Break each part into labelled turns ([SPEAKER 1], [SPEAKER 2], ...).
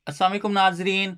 [SPEAKER 1] अस्सलाम वालेकुम नाजरीन।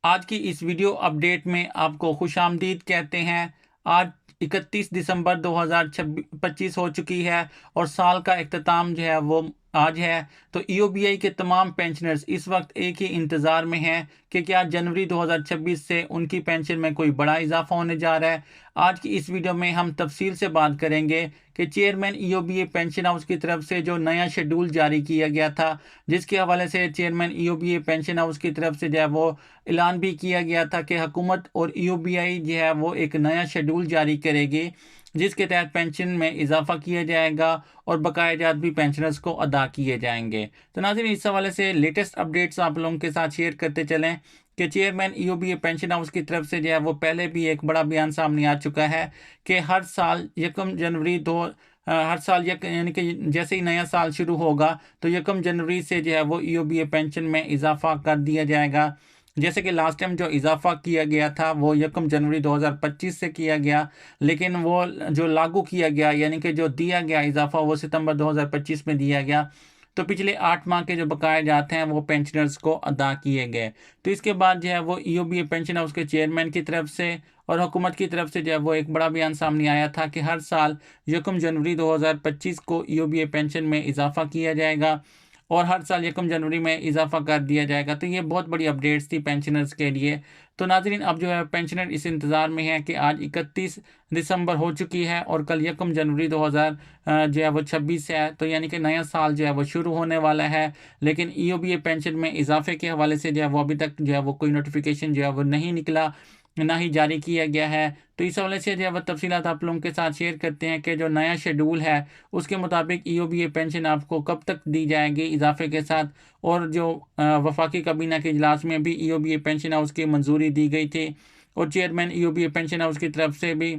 [SPEAKER 1] आज की इस वीडियो अपडेट में आपको खुशामदीद कहते हैं। आज 31 दिसंबर 2025 हो चुकी है और साल का इख्तिताम जो है वो आज है। तो ईओबीआई के तमाम पेंशनर्स इस वक्त एक ही इंतज़ार में हैं कि क्या जनवरी 2026 से उनकी पेंशन में कोई बड़ा इजाफा होने जा रहा है। आज की इस वीडियो में हम तफसील से बात करेंगे कि चेयरमैन ईओबीआई पेंशन हाउस की तरफ से जो नया शेड्यूल जारी किया गया था, जिसके हवाले से चेयरमैन ईओबीआई पेंशन हाउस की तरफ से जो है वो ऐलान भी किया गया था कि हुकूमत और ईओबीआई जो है वो एक नया शेड्यूल जारी करेगी, जिसके तहत पेंशन में इजाफा किया जाएगा और बकाया जात भी पेंशनर्स को अदा किए जाएंगे। तो नाज़रीन, इस हवाले से लेटेस्ट अपडेट्स आप लोगों के साथ शेयर करते चलें कि चेयरमैन ईओबीआई पेंशन हाउस की तरफ से जो है वो पहले भी एक बड़ा बयान सामने आ चुका है कि हर साल यकम जनवरी दो हर साल यानी कि जैसे ही नया साल शुरू होगा तो यकम जनवरी से जो है वो ईओबीआई पेंशन में इजाफा कर दिया जाएगा। जैसे कि लास्ट टाइम जो इजाफा किया गया था वो यकम जनवरी 2025 से किया गया, लेकिन वो जो लागू किया गया यानी कि जो दिया गया इजाफा वो सितंबर 2025 में दिया गया। तो पिछले 8 माह के जो बकाए जाते हैं वो पेंशनर्स को अदा किए गए। तो इसके बाद जो है वो ईओबीआई पेंशन हाउस के चेयरमैन की तरफ से और हुकूमत की तरफ से जो है वो एक बड़ा बयान सामने आया था कि हर साल यकम जनवरी 2025 को ईओबीआई पेंशन में इजाफा किया जाएगा और हर साल यकम जनवरी में इजाफा कर दिया जाएगा। तो ये बहुत बड़ी अपडेट्स थी पेंशनर्स के लिए। तो नाजरीन, अब जो है पेंशनर इस इंतज़ार में है कि आज 31 दिसंबर हो चुकी है और कल यकम जनवरी 2000 जो है वो 26 है, तो यानी कि नया साल जो है वो शुरू होने वाला है। लेकिन ईओबीआई पेंशन में इजाफे के हवाले से जो है वो अभी तक जो है वो कोई नोटिफिकेशन जो है वो नहीं निकला, ना ही जारी किया गया है। तो इस हवाले से जो है वह तफसीलात आप लोगों के साथ शेयर करते हैं कि जो नया शेड्यूल है उसके मुताबिक ईओबीआई पेंशन आपको कब तक दी जाएगी इजाफे के साथ। और जो वफाकी काबीना के इजलास में भी ईओबीआई पेंशन हाउस की मंजूरी दी गई थी और चेयरमैन ईओबीआई पेंशन हाउस की तरफ से भी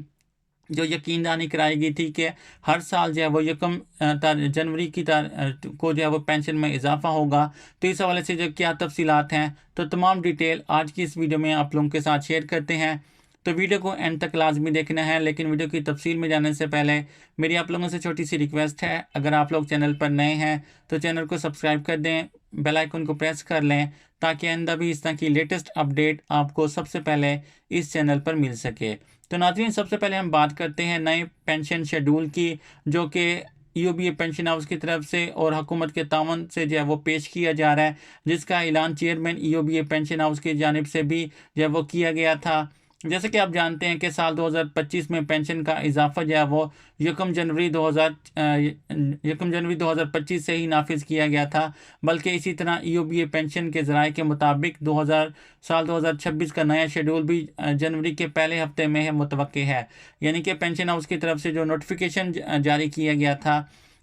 [SPEAKER 1] जो यकीन दहानी कराई गई थी कि हर साल जो है वो यकम जनवरी की को जो है वो पेंशन में इजाफा होगा। तो इस हवाले से जो क्या तफसीलात हैं तो तमाम डिटेल आज की इस वीडियो में आप लोगों के साथ शेयर करते हैं। तो वीडियो को एंड तक लाजमी देखना है, लेकिन वीडियो की तफसील में जाने से पहले मेरी आप लोगों से छोटी सी रिक्वेस्ट है, अगर आप लोग चैनल पर नए हैं तो चैनल को सब्सक्राइब कर दें, बेल आइकन को प्रेस कर लें ताकि आइंदा भी इस तरह की लेटेस्ट अपडेट आपको सबसे पहले इस चैनल पर मिल सके। तो नाज़रीन, सबसे पहले हम बात करते हैं नए पेंशन शेड्यूल की, जो कि ईओबीआई पेंशन हाउस की तरफ से और हुकूमत के तावन से जो है वो पेश किया जा रहा है, जिसका ऐलान चेयरमैन ईओबीआई पेंशन हाउस की जानिब से भी जो है वो किया गया था। जैसे कि आप जानते हैं कि साल 2025 में पेंशन का इजाफा जो है वो यकम जनवरी 2025 से ही नाफिज किया गया था। बल्कि इसी तरह ईओबीआई पेंशन के ज़राए के मुताबिक 2026 का नया शेड्यूल भी जनवरी के पहले हफ्ते में है मुतवक्के है। यानी कि पेंशन हाउस की तरफ से जो नोटिफिकेशन जारी किया गया था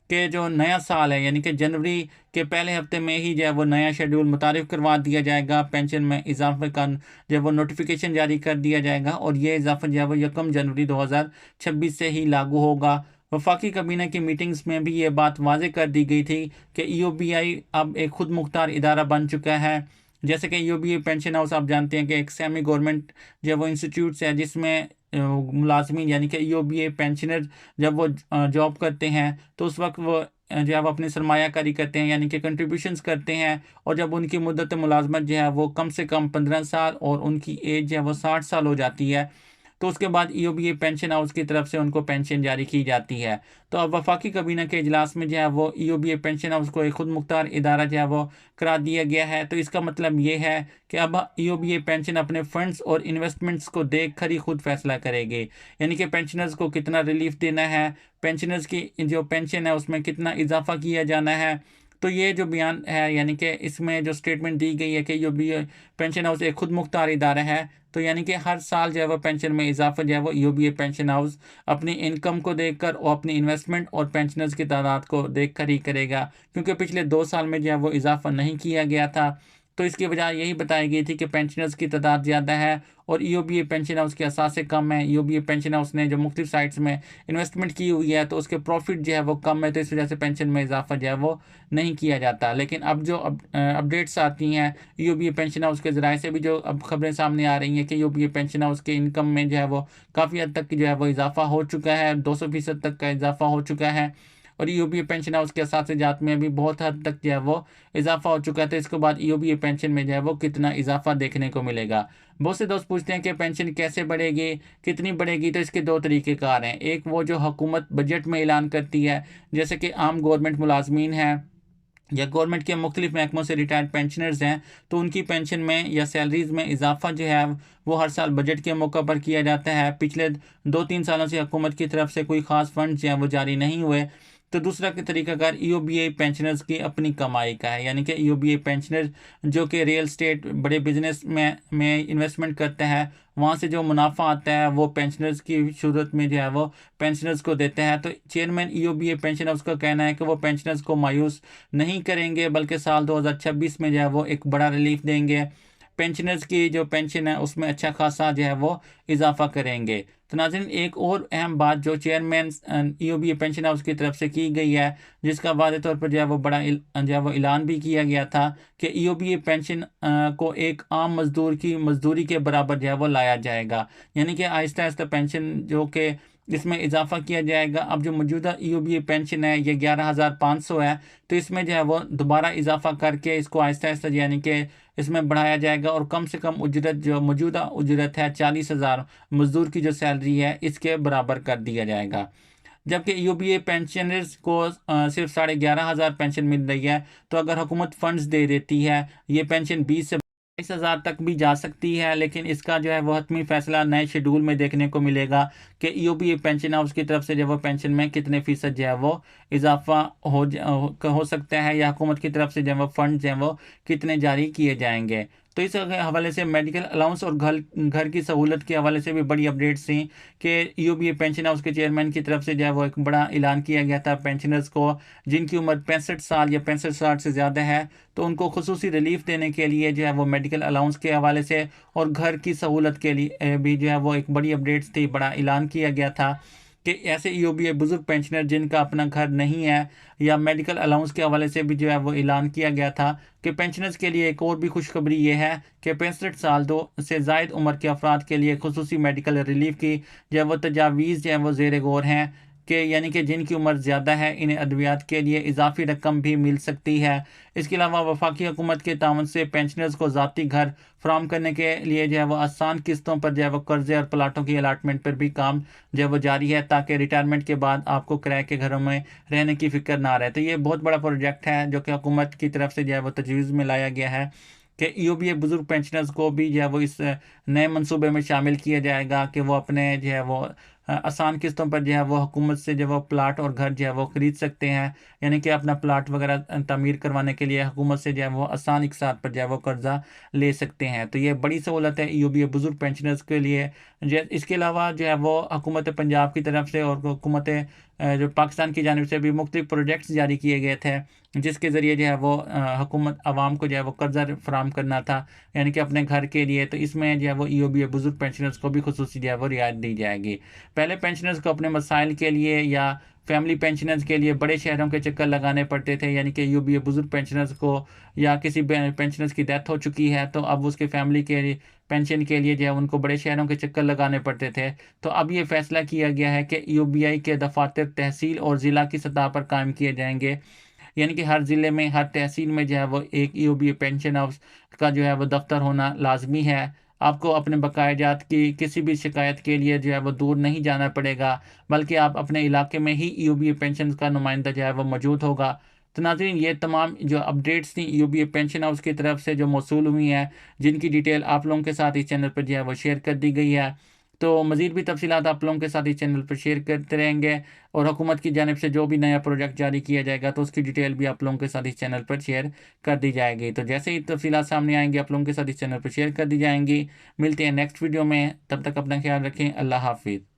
[SPEAKER 1] कि जो नया साल है यानी कि जनवरी के पहले हफ्ते में ही जो है वो नया शेड्यूल मुतारिफ करवा दिया जाएगा, पेंशन में इजाफे का जो है वो नोटिफिकेशन जारी कर दिया जाएगा और ये इजाफा जो है वो यकम जनवरी 2026 से ही लागू होगा। वफाकी काबीना की मीटिंग्स में भी ये बात वाज़ेह कर दी गई थी कि ईओबीआई अब एक खुद मुख्तार इदारा बन चुका है। जैसे कि ईओबीआई पेंशन हाउस आप जानते हैं कि एक सेमी गवर्नमेंट जो है वो इंस्टीट्यूट है, जिसमें मुलाजमीन यानी कि ईओबीआई पेंशनर जब वो जॉब करते हैं तो उस वक्त वो जो है वो अपनी सरमायाकारी करते हैं यानी कि कंट्रीब्यूशंस करते हैं। और जब उनकी मुद्दत मुलाजमत जो है वो कम से कम 15 साल और उनकी एज जो है वो 60 साल हो जाती है, तो उसके बाद ईओबीआई पेंशन हाउस की तरफ से उनको पेंशन जारी की जाती है। तो अब वफाकी काबीना के इजलास में जो है वो ईओबीआई पेंशन हाउस को एक खुद मुख्तार इदारा जो है वो करा दिया गया है। तो इसका मतलब ये है कि अब ईओबीआई पेंशन अपने फंड्स और इन्वेस्टमेंट्स को देख कर ही खुद फैसला करेगी, यानी कि पेंशनर्स को कितना रिलीफ देना है, पेंशनर्स की जो पेंशन है उसमें कितना इजाफा किया जाना है। तो ये जो बयान है यानी कि इसमें जो स्टेटमेंट दी गई है कि ईओबीआई पेंशन हाउस एक खुद मुख्तार इदारा है, तो यानी कि हर साल जो है वो पेंशन में इजाफा जो है वो ईओबीआई पेंशन हाउस अपनी इनकम को देखकर और अपनी इन्वेस्टमेंट और पेंशनर्स की तादाद को देखकर ही करेगा, क्योंकि पिछले 2 साल में जो है वो इजाफा नहीं किया गया था। तो इसकी वजह यही बताई गई थी कि पेंशनर्स की तादाद ज़्यादा है और ईओबीआई पेंशन हाउस के असासे कम है। ईओबीआई पेंशन हाउस ने जो मुख्तलिफ साइट्स में इन्वेस्टमेंट की हुई है तो उसके प्रॉफिट जो है वो कम है, तो इस वजह से पेंशन में इजाफा जो है वो नहीं किया जाता। लेकिन अब जो अपडेट्स आती हैं ईओबीआई पेंशन हाउस के ज़राए से भी जो अब खबरें सामने आ रही हैं कि ईओबीआई पेंशन हाउस के इनकम में जो है वो काफ़ी हद तक जो है वो इजाफा हो चुका है, 200% तक का इजाफा हो चुका है। और ईओबीए पेंशन हाउस के असातिज़ात में भी बहुत हद तक जो है वो इजाफा हो चुका है। तो इसके बाद ईओबीए पेंशन में जो है वो कितना इजाफा देखने को मिलेगा। बहुत से दोस्त पूछते हैं कि पेंशन कैसे बढ़ेगी, कितनी बढ़ेगी। तो इसके दो तरीक़ेकार हैं। एक वो जो हुकूमत बजट में ऐलान करती है, जैसे कि आम गवर्नमेंट मुलाजमीन हैं या गवर्नमेंट के मुख्तलिफ महकमों से रिटायर्ड पेंशनर्स हैं, तो उनकी पेंशन में या सैलरीज में इजाफा जो है वो हर साल बजट के मौके पर किया जाता है। पिछले 2-3 सालों से हुकूमत की तरफ से कोई ख़ास फंड जो है वो जारी नहीं हुए। तो दूसरा के तरीकाकार ईओबीए पेंशनर्स की अपनी कमाई का है, यानी कि ईओबीए पेंशनर जो कि रियल स्टेट बड़े बिजनेस में इन्वेस्टमेंट करते हैं, वहाँ से जो मुनाफा आता है वो पेंशनर्स की सूरत में जो है वो पेंशनर्स को देते हैं। तो चेयरमैन ईओबीए पेंशन हाउस का कहना है कि वो पेंशनर्स को मायूस नहीं करेंगे, बल्कि साल 2026 में जो है वो एक बड़ा रिलीफ देंगे। पेंशनर्स की जो पेंशन है उसमें अच्छा खासा जो है वो इजाफा करेंगे। तो नाज़रीन, एक और अहम बात जो चेयरमैन ईओबीए पेंशन हाउस की तरफ से की गई है, जिसका वादे तौर पर जो है वो बड़ा जो है वो ऐलान भी किया गया था कि ईओबीए पेंशन को एक आम मजदूर की मजदूरी के बराबर जो है वो लाया जाएगा। यानी कि आहिस्ता आहिस्ता पेंशन जो कि इसमें इजाफा किया जाएगा। अब जो मौजूदा ईओबीए पेंशन है ये 11,500 है, तो इसमें जो है वो दोबारा इजाफा करके इसको आहिस्ता आहिस्ता यानी कि इसमें बढ़ाया जाएगा और कम से कम उजरत जो मौजूदा उजरत है 40,000 मजदूर की जो सैलरी है इसके बराबर कर दिया जाएगा। जबकि ईओबीए पेंशनर्स को सिर्फ 11,500 पेंशन मिल रही है। तो अगर हुकूमत फंड्स दे देती है, ये पेंशन 20 से 22,000 तक भी जा सकती है। लेकिन इसका जो है वो हतमी फैसला नए शेड्यूल में देखने को मिलेगा कि ईओबीए पेंशन हाउस की तरफ से जो वो पेंशन में कितने फीसद जो है वो इजाफा हो सकता है, या हुकूमत की तरफ से जो है वो फंड जो है वो कितने जारी किए जाएंगे। तो इस हवाले से मेडिकल अलाउंस और घर घर की सहूलत के हवाले से भी बड़ी अपडेट्स थी कि ईओबीए पेंशन हाउस के चेयरमैन की तरफ से जो है वो एक बड़ा ऐलान किया गया था पेंशनर्स को जिनकी उम्र 65 साल या 65 साल से ज़्यादा है, तो उनको खुसूसी रिलीफ देने के लिए जो है वो मेडिकल अलाउंस के हवाले से और घर की सहूलत के लिए भी जो है वो एक बड़ी अपडेट्स थी, बड़ा ऐलान किया गया था कि ऐसे ईओबीए बुजुर्ग पेंशनर जिनका अपना घर नहीं है, या मेडिकल अलाउंस के हवाले से भी जो है वो ऐलान किया गया था कि पेंशनर्स के लिए एक और भी खुशखबरी ये है कि 65 साल दो से ज़ायद उम्र के अफराद के लिए खुसूसी मेडिकल रिलीफ की जो है वो तजावीज़ जो है वो ज़ेर गौर हैं कि यानी कि जिनकी उम्र ज़्यादा है इन्हें अद्वियात के लिए इजाफी रकम भी मिल सकती है। इसके अलावा वफाकी हुकूमत के तावन से पेंशनर्स को ज़ाती घर फ्राहम करने के लिए जो है वो आसान किस्तों पर जो है वो कर्जे और प्लाटों की अलाटमेंट पर भी काम जो है वो जारी है, ताकि रिटायरमेंट के बाद आपको किराए के घरों में रहने की फ़िक्र ना रहे। तो ये बहुत बड़ा प्रोजेक्ट है जो कि हुकूमत की तरफ से जो है वो तजवीज़ में लाया गया है कि ईओबीए बुजुर्ग पेंशनर्स को भी जो है वो इस नए मंसूबे में शामिल किया जाएगा कि वो अपने जो है वो आसान किस्तों पर जो है वो हुकूमत से जो वो प्लाट और घर जो है वो ख़रीद सकते हैं। यानी कि अपना प्लाट वगैरह तामीर करवाने के लिए हुकूमत से जो है वो आसान इकसार पर जो है वो कर्जा ले सकते हैं। तो ये बड़ी सहूलत है ईओबीए बुजुर्ग पेंशनर्स के लिए। इसके अलावा जो है वो हुकूमत पंजाब की तरफ से और हुकूमत जो पाकिस्तान की जानिब से भी मुख्तलिफ प्रोजेक्ट्स जारी किए गए थे, जिसके ज़रिए जो है वो हुकूमत आवाम को जो है वो कर्जा फराहम करना था, यानी कि अपने घर के लिए। तो इसमें जो है वो ईओबीए बुजुर्ग पेंशनर्स को भी खुसूसी जो है वो रियायत दी जाएगी। पहले पेंशनर्स को अपने मसाइल के लिए या फैमिली पेंशनर्स के लिए बड़े शहरों के चक्कर लगाने पड़ते थे, यानी कि ईओबीए बुजुर्ग पेंशनर्स को या किसी पेंशनर्स की डेथ हो चुकी है तो अब उसके फैमिली के लिए पेंशन के लिए जो है उनको बड़े शहरों के चक्कर लगाने पड़ते थे। तो अब ये फैसला किया गया है कि ईओबीआई के दफातर तहसील और ज़िला की सतह पर कायम किए जाएंगे, यानी कि हर ज़िले में हर तहसील में जो है वो एक ईओबीए पेंशन हाउस का जो है वो दफ्तर होना लाजमी है। आपको अपने बकायाजात की किसी भी शिकायत के लिए जो है वो दूर नहीं जाना पड़ेगा, बल्कि आप अपने इलाके में ही ईओबीए पेंशन का नुमाइंदा जो है वो मौजूद होगा। तो नाज़रीन, ये तमाम जो अपडेट्स थी ईओबीए पेंशन हाउस की तरफ से जो मौसूल हुई हैं, जिनकी डिटेल आप लोगों के साथ इस चैनल पर जो है वो शेयर कर दी गई है। तो मज़ीद भी तफसीलात आप लोगों के साथ इस चैनल पर शेयर करते रहेंगे, और हुकूमत की जानिब से जो भी नया प्रोजेक्ट जारी किया जाएगा तो उसकी डिटेल भी आप लोगों के साथ इस चैनल पर शेयर कर दी जाएगी। तो जैसे ही तफसीलात सामने आएंगी आप लोगों के साथ इस चैनल पर शेयर कर दी जाएंगी। मिलते हैं नेक्स्ट वीडियो में, तब तक अपना ख्याल रखें। अल्लाह हाफिज़।